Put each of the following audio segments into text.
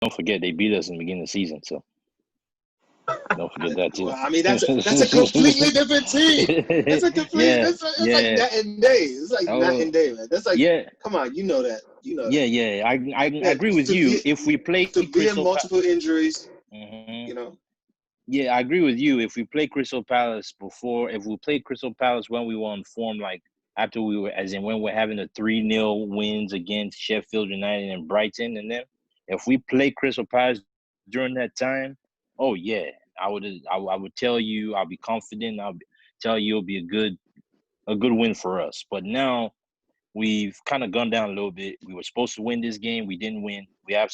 don't forget they beat us in the beginning of the season, so don't forget that too. Well, I mean, that's a completely different team. That's a complete. It's like night and day. It's like night and day, man. That's like, come on, you know that. You know that. Yeah. I agree with you. If we play Crystal multiple injuries, you know. Yeah, I agree with you. If we play Crystal Palace if we play Crystal Palace when we were on form, like after we were, as in when we're having the 3-0 wins against Sheffield United and Brighton, and then if we play Crystal Palace during that time, oh yeah, I would tell you, I'll be confident. Tell you it'll be a good win for us. But now we've kind of gone down a little bit. We were supposed to win this game, we didn't win. We have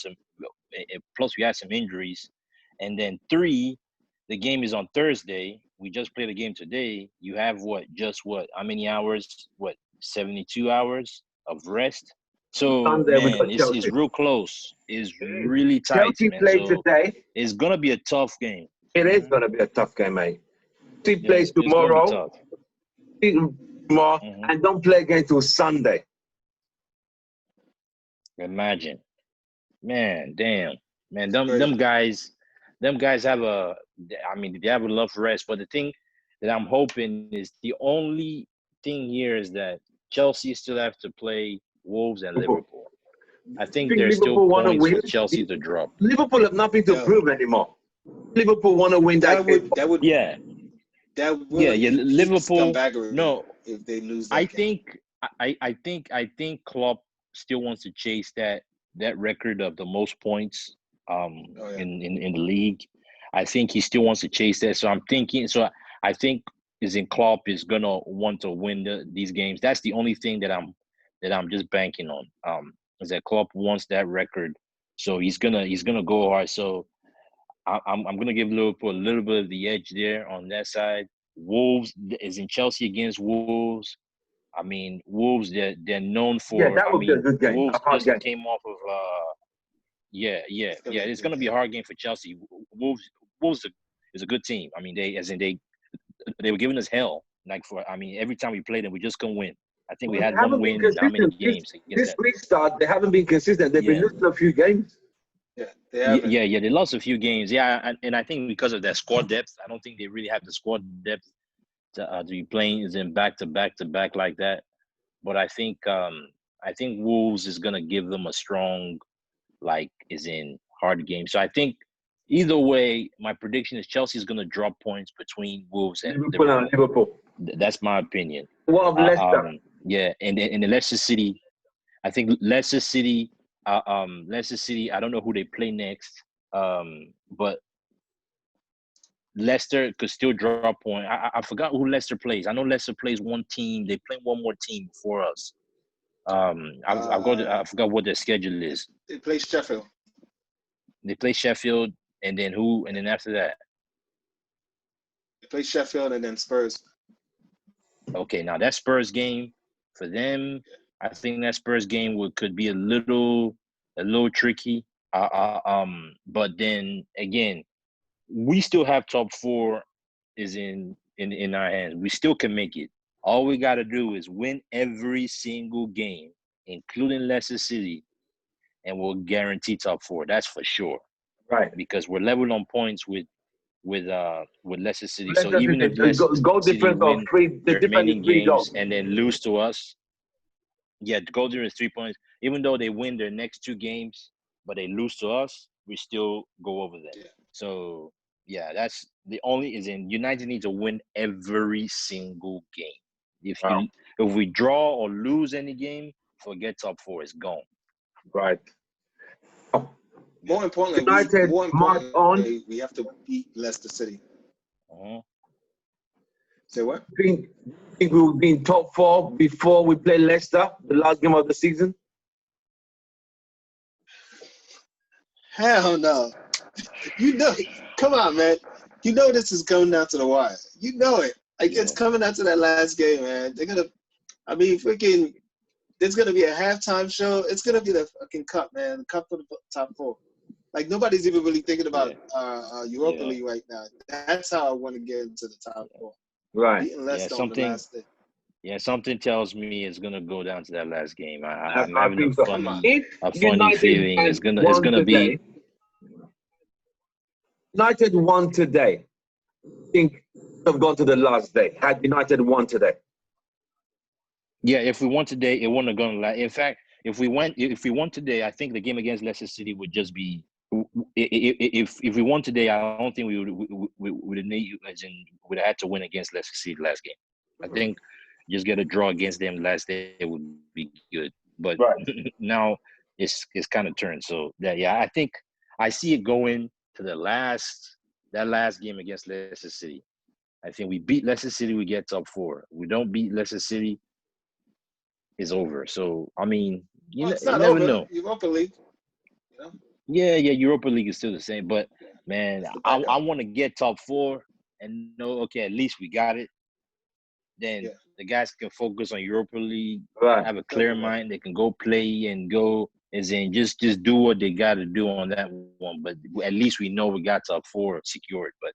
plus we had some injuries, and then 3. The game is on Thursday. We just played a game today. You have how many hours? 72 hours of rest. So, man, it's real close. It's really tight, Chelsea man. plays today. It's going to be a tough game. It is going to be a tough game, mate. Chelsea plays tomorrow. And don't play again till Sunday. Imagine. Man, damn. Man, them guys have they have a lot of rest. But the thing that I'm hoping is the only thing here is that Chelsea still have to play Wolves and Liverpool. I think there's still points for Chelsea to drop. Liverpool have nothing to prove anymore. Liverpool want to win that game. Liverpool. No, if they lose. I think Klopp still wants to chase that record of the most points in the league. I think he still wants to chase that. So I think Klopp is gonna want to win these games. That's the only thing that I'm just banking on. Is that Klopp wants that record, so he's gonna go hard. So I'm gonna give Liverpool a little bit of the edge there on that side. Wolves is in Chelsea against Wolves. I mean, Wolves they're known for. Yeah, that would be a good game. Wolves just came off of. It's gonna be a hard game for Chelsea. Wolves is a good team. I mean, they were giving us hell. Every time we played them, we just couldn't win. I think we had one win in how many games? This restart, they haven't been consistent. They've been losing a few games. They lost a few games. Yeah, and I think because of their squad depth, I don't think they really have the squad depth to be playing in back to back like that. But I think Wolves is gonna give them a strong, hard game. So I think either way, my prediction is Chelsea is gonna drop points between Wolves and Liverpool. That's my opinion. What of Leicester? And the Leicester City, I think Leicester City. I don't know who they play next, but Leicester could still draw a point. I forgot who Leicester plays. I know Leicester plays one team. They play one more team for us. I forgot what their schedule is. They play Sheffield. And then who? And then after that, they play Sheffield and then Spurs. Okay, now that Spurs game for them, I think that Spurs game could be a little tricky. But then again, we still have top 4 is in our hands. We still can make it. All we got to do is win every single game, including Leicester City, and we'll guarantee top 4. That's for sure. Right. Because we're level on points with Leicester City. Leicester so even if Leicester goal City difference of the remaining games goals and then lose to us, the goal difference is 3 points. Even though they win their next 2 games, but they lose to us, we still go over them. Yeah. So that's the only United need to win every single game. If we draw or lose any game, forget top 4. It's gone. Right. More importantly, United we have to beat Leicester City. Uh-huh. Say what? Think we will be in top 4 before we play Leicester, the last game of the season? Hell no. Come on, man. You know this is coming down to the wire. You know it. It's coming down to that last game, man. There's going to be a halftime show. It's going to be the fucking cup, man. The cup for the top 4. Nobody's even really thinking about Europa League right now. That's how I want to get into the top 4. Right. Something tells me it's gonna go down to that last game. I'm having a funny feeling it's gonna be. United won today, I think have gone to the last day. Had United won today. Yeah, if we won today, it wouldn't have gone. In fact, if we won today, I think the game against Leicester City would just be. If we won today, I don't think we would have need, as in would have had to win against Leicester City last game. I think just get a draw against them last day would be good. But now it's kind of turned. So I think I see it going to that last game against Leicester City. I think we beat Leicester City, we get top 4. We don't beat Leicester City, it's over. So I mean, you it's not never over. know. Europa League. You know? Yeah, Europa League is still the same. But man, I want to get top 4 and know, okay, at least we got it. Then the guys can focus on Europa League, have a clear mind. They can go play and go, as in just do what they got to do on that one. But at least we know we got top 4 secured. But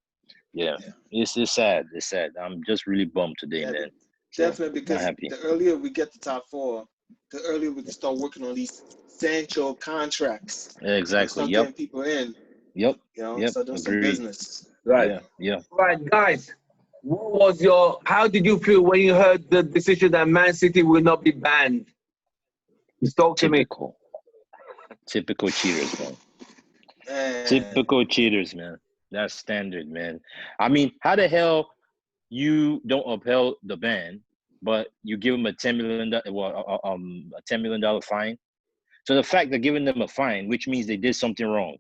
it's sad. It's sad. I'm just really bummed today, man. Definitely, because the earlier we get the top 4, the earlier we can start working on these Sancho contracts. Exactly. Start getting people in. Yep. You know, start doing some business. Right. Yeah. Right, guys. How did you feel when you heard the decision that Man City will not be banned? Talk to me. Typical cheaters, man. Typical cheaters, man. That's standard, man. I mean, how the hell you don't upheld the ban, but you give them a $10 million fine? So the fact they're giving them a fine, which means they did something wrong.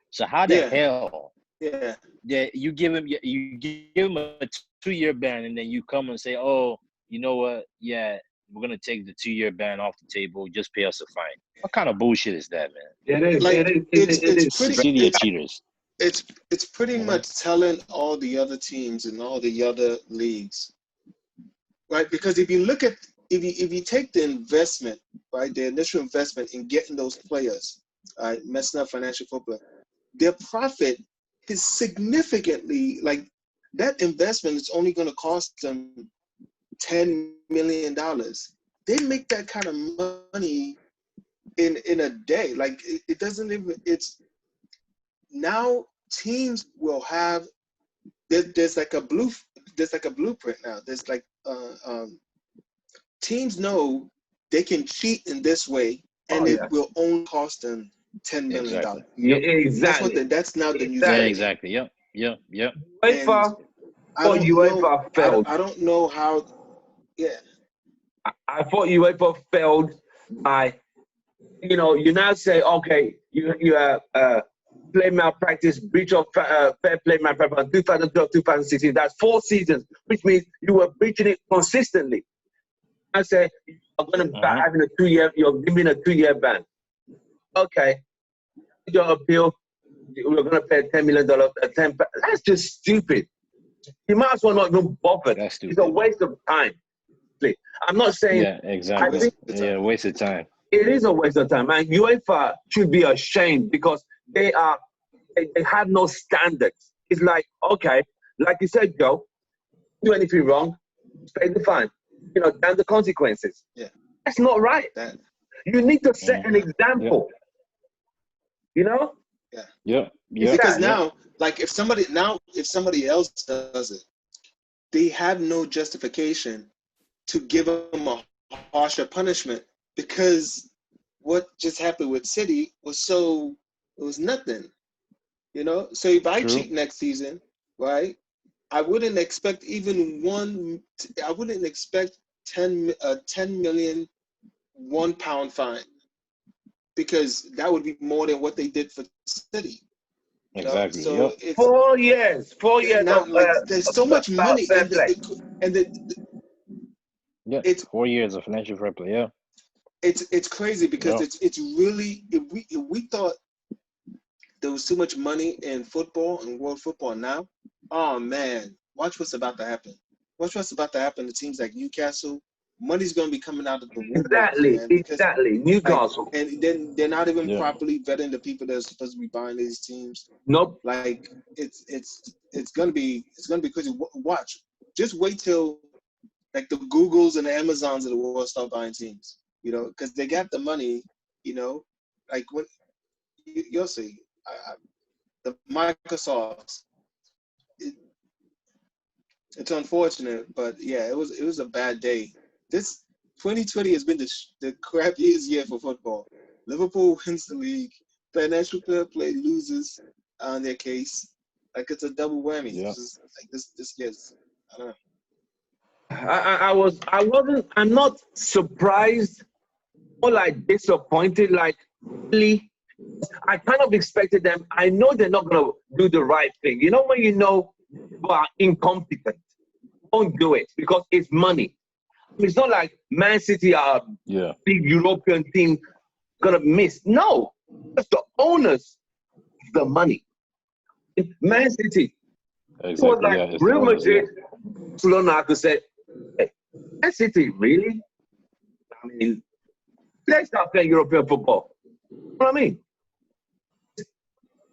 So how the hell? That you give him a 2-year ban, and then you come and say, oh, you know what? Yeah, we're gonna take the 2-year ban off the table. Just pay us a fine. What kind of bullshit is that, man? It is. It's pretty. City of cheaters. It's pretty much telling all the other teams and all the other leagues, right? Because if you look at if you take the investment, right, the initial investment in getting those players, messing up financial football, their profit is significantly, like, that investment is only going to cost them $10 million. They make that kind of money in a day. Like, it doesn't even, it's now teams will have, there's like a blueprint now. There's like teams know they can cheat in this way, and it will only cost them $10 million. Exactly. Exactly. That's now the new strategy. Exactly. Yep. UEFA failed. I don't know how. Yeah. I thought UEFA failed by, you now say, okay, you play malpractice, breach of fair play malpractice, 2012, 2016. That's 4 seasons, which means you were breaching it consistently. I say, I'm going to having a 2-year, you're giving a 2-year ban. Okay. Your appeal, we're going to pay $10 million. That's just stupid. You might as well not even bother. That's stupid. It's a waste of time. I'm not saying. Yeah, exactly. Waste of time. It is a waste of time. And UEFA should be ashamed because they have no standards. It's like, okay, like you said, Joe, do anything wrong, pay the fine. Down the consequences. Yeah. That's not right. You need to set an example. Yeah. Yeah. Because now, like, if somebody else does it, they have no justification to give them a harsher punishment, because what just happened with City it was nothing. So if I cheat next season, right, I wouldn't expect I wouldn't expect 10 million £1 fine, because that would be more than what they did for City. Exactly. So it's 4 years. 4 years. Now, there's so much money, it's 4 years of financial fair play. Yeah. It's crazy because it's really, if we thought there was too much money in football and world football now, oh man, watch what's about to happen. Watch what's about to happen to teams like Newcastle. Money's going to be coming out of the woodwork. Exactly. Newcastle. And then they're not even properly vetting the people that are supposed to be buying these teams. Nope. Like, it's going to be crazy. Watch. Just wait till, like, the Googles and the Amazons of the world start buying teams. Because they got the money. Like, when you'll see. the Microsofts. It's unfortunate, but yeah, it was a bad day. This 2020 has been the crappiest year for football. Liverpool wins the league. Financial fair play loses on their case. Like it's a double whammy. Yeah. It's just, like this year's. I don't know. I'm not surprised or like disappointed. Like really, I kind of expected them. I know they're not gonna do the right thing. You know when you know you are incompetent, don't do it because it's money. It's not like Man City are a big European team gonna miss. No, it's the owners, the money. Man City. Exactly. It was like Real Madrid, Barcelona. I could say, hey, Man City, really? I mean, let's start playing European football. You know what I mean?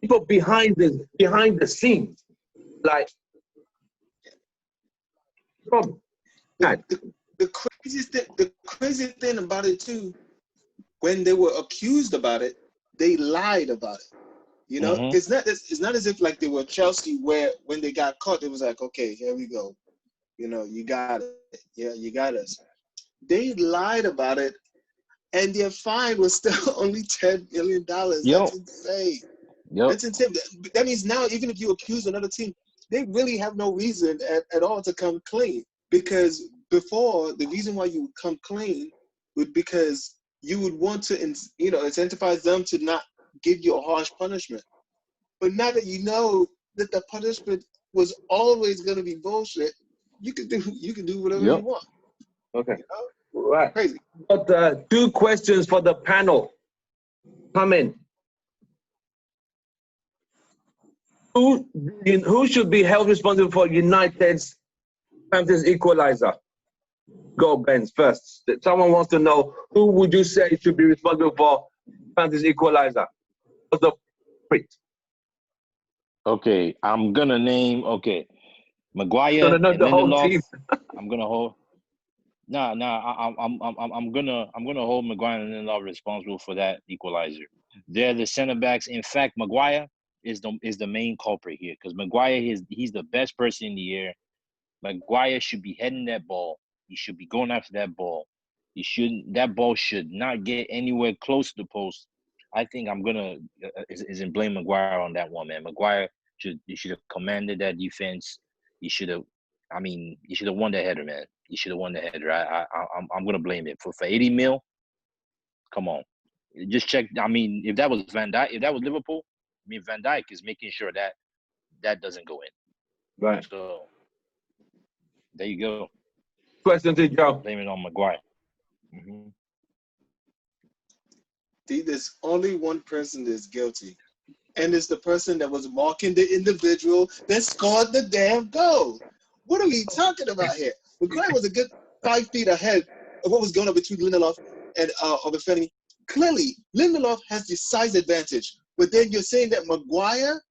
People behind the scenes, like, The crazy thing about it too, when they were accused about it, they lied about it. You know, it's not as if like they were Chelsea where when they got caught, it was like, okay, here we go. You know, you got it. Yeah, you got us. They lied about it, and their fine was still only $10 million. That's insane. That's insane. That means now, even if you accuse another team, they really have no reason at all to come clean. Because before, the reason why you would come clean would because you would want to, incentivize them to not give you a harsh punishment. But now that you know that the punishment was always going to be bullshit, you can do whatever you want. Okay. You know? Right. Crazy. But 2 questions for the panel. Come in. Who should be held responsible for United's Southampton's equalizer? Go, Benz, first. Someone wants to know who would you say should be responsible for Southampton's equalizer? What's the print? Okay, I'm gonna name. Okay, Maguire No, and the whole team. Lindelof. I'm gonna hold. I'm gonna hold Maguire and Lindelof responsible for that equalizer. They're the center backs. In fact, Maguire is the main culprit here because Maguire he's the best person in the air. Maguire should be heading that ball. He should be going after that ball. That ball should not get anywhere close to the post. I think I'm gonna isn't blame Maguire on that one, man. Maguire should have commanded that defense. He should have won the header, man. He should have won the header. I'm gonna blame it for 80 mil. Come on, just check. I mean, if that was Van Dijk, if that was Liverpool, I mean Van Dijk is making sure that doesn't go in. Right. So there you go. Question to Joe. Blame it on Maguire. There's only one person that's guilty, and it's the person that was marking the individual that scored the damn goal. What are we talking about here? Maguire was a good 5 feet ahead of what was going on between Lindelof and Obafemi. Clearly, Lindelof has the size advantage, but then you're saying that Maguire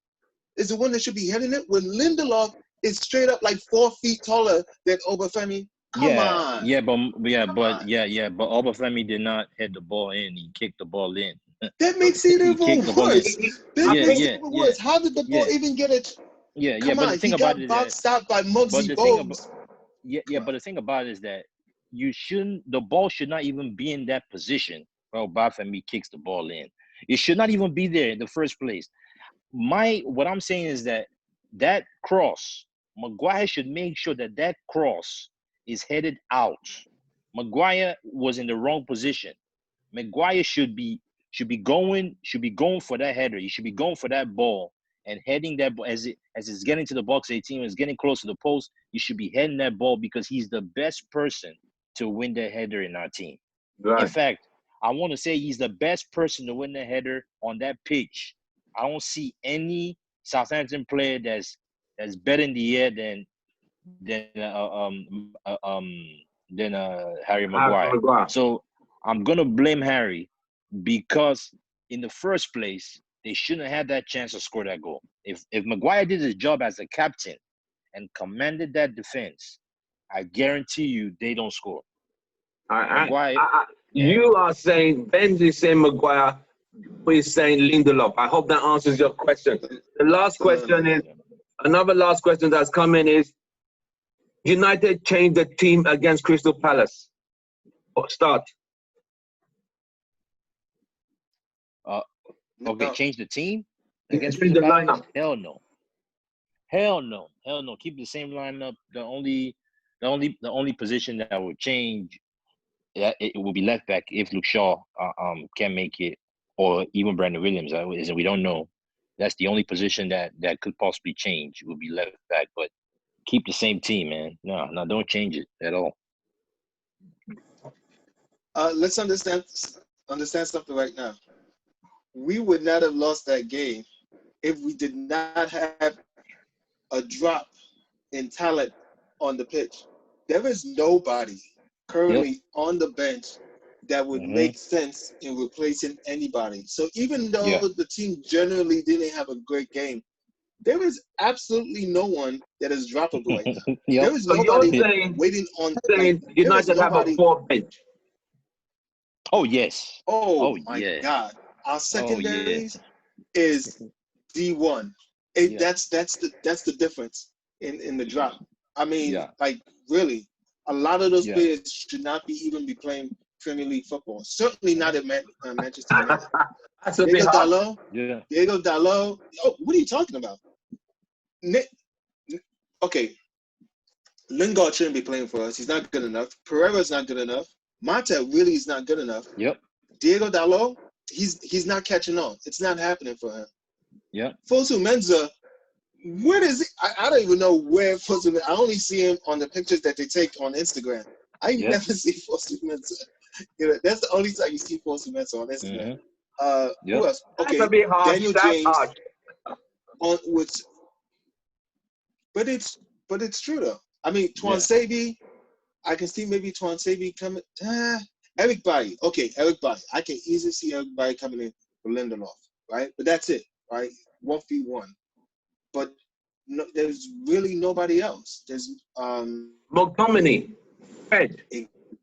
is the one that should be heading it when Lindelof is straight up like 4 feet taller than Obafemi. Come on. But Obafemi did not head the ball in. He kicked the ball in. That makes it even worse. Worse. How did the ball even get it? Come on, he got boxed out by Muggsy Bogues. But the thing about it is that the ball should not even be in that position. Well, Obafemi kicks the ball in. It should not even be there in the first place. What I'm saying is that cross, Maguire should make sure that cross is headed out. Maguire was in the wrong position. Maguire should be going for that header. He should be going for that ball and heading that ball as it's getting to the box 18, it's getting close to the post. You should be heading that ball because he's the best person to win that header in our team. Right. In fact, I want to say he's the best person to win the header on that pitch. I don't see any Southampton player that's better in the air than Harry Maguire. So I'm gonna blame Harry because in the first place they shouldn't have had that chance to score that goal. If Maguire did his job as a captain and commanded that defense, I guarantee you they don't score. You are saying Ben's is saying Maguire He's saying Lindelof. I hope that answers your question. The last question is, another last question that's coming is, United changed the team against Crystal Palace. Start. Okay, change the team against Change Crystal the Palace? lineup. Hell no. Hell no. Hell no. Keep the same lineup. The only position that would change, it will be left back if Luke Shaw can make it, or even Brandon Williams. We don't know. That's the only position that could possibly change. It would be left back, but keep the same team, man. No, don't change it at all. Let's understand something right now. We would not have lost that game if we did not have a drop in talent on the pitch. There is nobody currently on the bench that would make sense in replacing anybody. So even though the team generally didn't have a great game, there is absolutely no one that is droppable right now. There is nobody waiting on the bench. United have a 4 bench. Oh yes. Oh my God! Our secondaries is D1. That's the difference in the drop. I mean, like really, a lot of those players should not even be playing Premier League football. Certainly not at Manchester United. Diego Dalot. Oh, what are you talking about? Okay, Lingard shouldn't be playing for us. He's not good enough. Pereira's not good enough. Mata really is not good enough. Diego Dalot, he's not catching on. It's not happening for him. Fosu Mensah, where is he? I don't even know where Fosu Mensah. I only see him on the pictures that they take on Instagram. I never see Fosu Mensah. That's the only time you see Fosu Mensah on Instagram. Who else? Okay, Daniel James. But it's true though. I mean, Tuanzebe, I can see maybe Tuanzebe coming. Eric Bailly. Okay, Eric Bailly. I can easily see Eric Bailly coming in for Lindelof, right? But that's it, right? 1v1. But no, there's really nobody else. There's McTominay, Fred,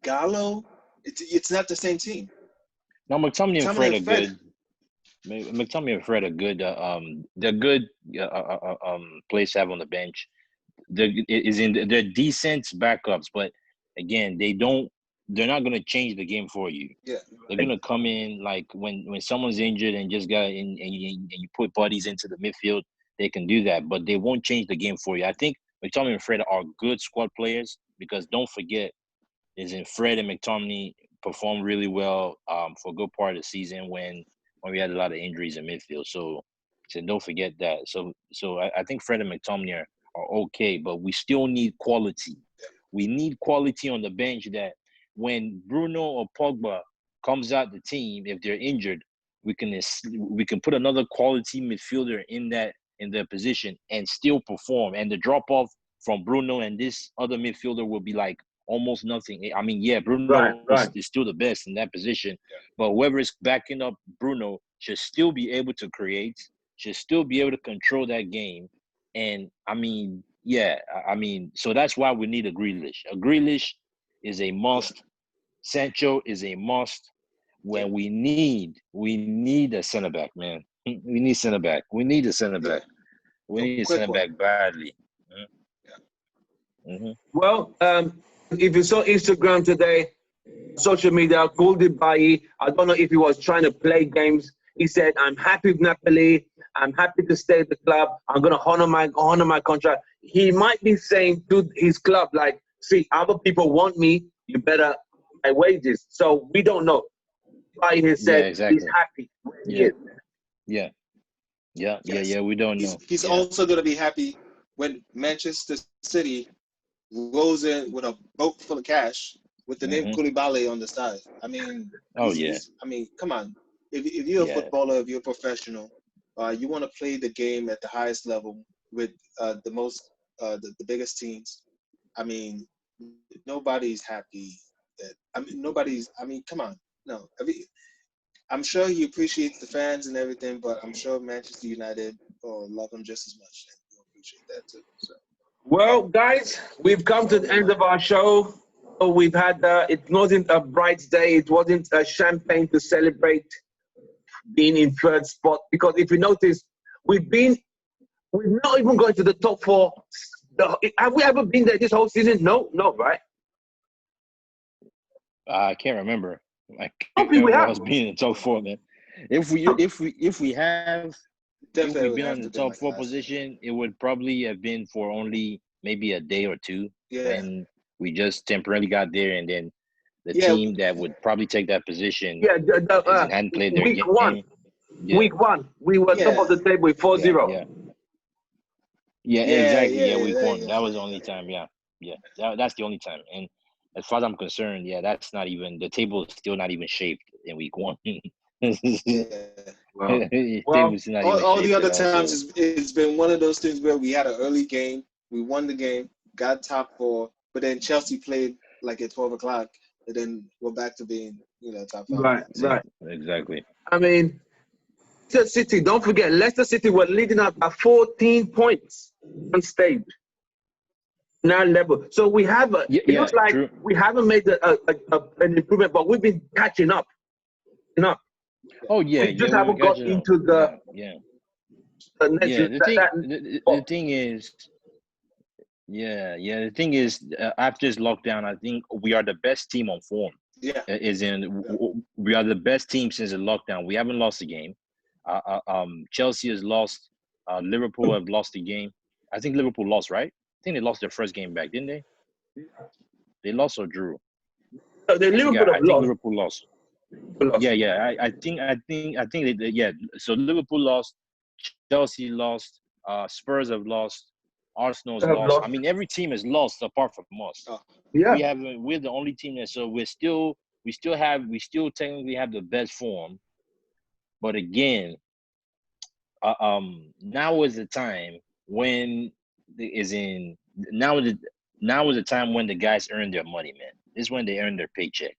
Gallo. It's not the same team. No, McTominay and Fred are good. McTominay and Fred are good. They're good place to have on the bench. They're decent backups, but again, they're not gonna change the game for you. They're gonna come in like when someone's injured and just and you put buddies into the midfield, they can do that, but they won't change the game for you. I think McTominay and Fred are good squad players because don't forget, Fred and McTominay performed really well for a good part of the season when we had a lot of injuries in midfield. So don't forget that. So I think Fred and McTominay are okay, but we still need quality. We need quality on the bench that when Bruno or Pogba comes out the team, if they're injured, we can put another quality midfielder in their position and still perform. And the drop off from Bruno and this other midfielder will be like almost nothing. I mean, Bruno is still the best in that position, but whoever is backing up Bruno should still be able to create, should still be able to control that game. And I mean, so that's why we need a Grealish. A Grealish is a must. Sancho is a must. When we need a center back, man. We need center back. We need a center back. We need a center back badly. Well, if you saw Instagram today, social media, Goldie, I don't know if he was trying to play games. He said, "I'm happy with Napoli. I'm happy to stay at the club. I'm gonna honor my contract." He might be saying to his club, like, "See, other people want me. You better pay my wages." So we don't know. Why he said he's happy. Yeah. We don't know. He's also gonna be happy when Manchester City rolls in with a boat full of cash with the name Koulibaly on the side. I mean, I mean, come on. If you're a footballer, if you're a professional, you want to play the game at the highest level with the biggest teams. I mean, nobody's happy. Come on. No. I'm sure he appreciates the fans and everything, but I'm sure Manchester United will love him just as much. And we'll appreciate that too. So. Well, guys, we've come to the end of our show. We've had, it wasn't a bright day. It wasn't a champagne to celebrate being in third spot, because if you notice, we've not even gone to the top four. Have we ever been there this whole season? No, right? I can't remember. I don't can't think we remember have. us being in the top four, man. If we've Definitely would been have on to the be top like four last year. position, it would probably have been for only maybe a day or two, Yeah. and we just temporarily got there, and then the Yeah. team that would probably take that position Yeah, hadn't played their week game. one. Yeah. Week one, we were top of the table with 4-0. Yeah, Yeah, exactly. yeah, Week one. yeah. That was the only time. That's the only time. And as far as I'm concerned, that's not even, the table is still not even shaped in week one. Yeah. Table's not even All the shaped other at all, times, so. it's been one of those things where we had an early game, we won the game, got top four, but then Chelsea played like at 12 o'clock, and then we're back to being, top five. Right. Exactly. I mean, Leicester City, don't forget, Leicester City were leading up by 14 points on stage. Now level. So we have it looks like true. we haven't made an improvement, but we've been catching up. Oh yeah, we just haven't got into the next. The thing is, after this lockdown, I think we are the best team on form. Yeah. We are the best team since the lockdown. We haven't lost a game. Chelsea has lost. Liverpool have lost a game. I think Liverpool lost, right? I think they lost their first game back, didn't they? They lost or drew? I think Liverpool lost. Yeah. I think they. So Liverpool lost. Chelsea lost. Spurs have lost. Arsenal's lost. I mean, every team has lost apart from us. Yeah. We're the only team that. So we still technically have the best form. But again, now is the time when now is the time when the guys earn their money, man. This is when they earn their paycheck.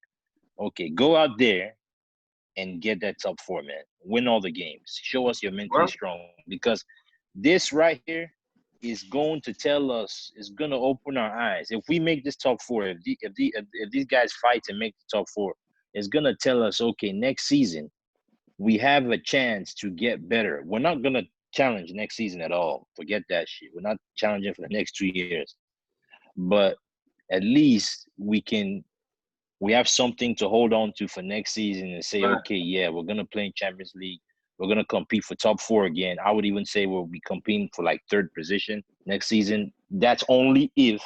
Okay, go out there and get that top four, man. Win all the games. Show us you're mentally strong, because this right here is going to tell us, it's going to open our eyes. If we make this top four, if these guys fight and make the top four, it's going to tell us, okay, next season we have a chance to get better. We're not going to challenge next season at all. Forget that shit. We're not challenging for the next 2 years. But at least we have something to hold on to for next season and say, okay, we're going to play in Champions League. We're going to compete for top four again. I would even say we'll be competing for like third position next season. That's only if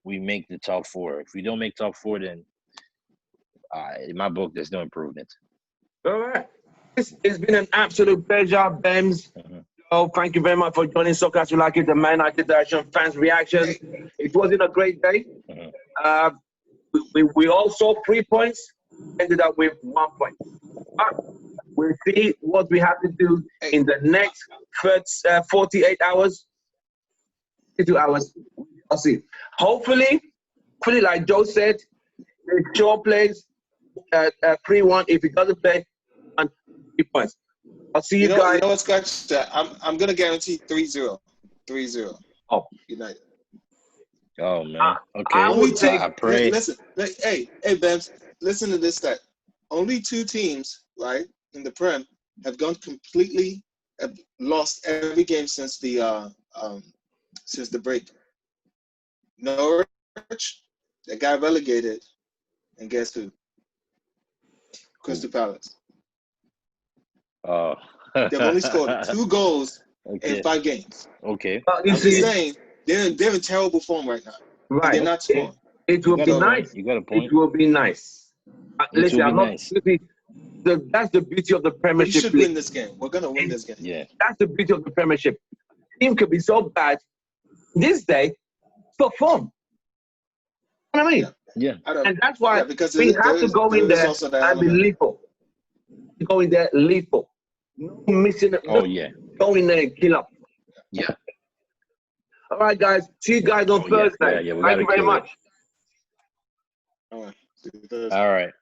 we make the top four. If we don't make top four, then in my book, there's no improvement. All right. It's been an absolute pleasure, Bems. Oh, thank you very much for joining Soccer As We Like It, the Man United Direction fans reaction. It wasn't a great day. We all saw 3 points, ended up with 1 point. We'll see what we have to do in the next 48 hours, 52 hours. I'll see. Hopefully, like Joe said, if Shaw plays 3-1, if he doesn't play, 3 points. I'll see you guys. You know what, Scotch? I'm going to guarantee 3-0. 3-0. Oh. United. Oh, man. Okay. I pray. Listen, hey, Bems, listen to this stat. Only 2 teams, right, in the Prem have lost every game since the break. Norwich, that got relegated, and guess who? Crystal Palace. Oh. They've only scored 2 goals in 5 games. Okay. I'm just saying, they're in terrible form right now. Right. They're not scoring. It will be nice. You got a point. It will be nice. Listen, that's the beauty of the Premiership. We should win this game. We're going to win this game. Yeah. That's the beauty of the Premiership. Team could be so bad. This day, perform. You know what I mean? Yeah. And that's why we have to go in there and be lethal. Go in there lethal. No missing it. Oh, yeah. Go in there and kill up. Yeah. All right, guys. See you guys on Thursday. Yeah, Thank you very much. All right. All right.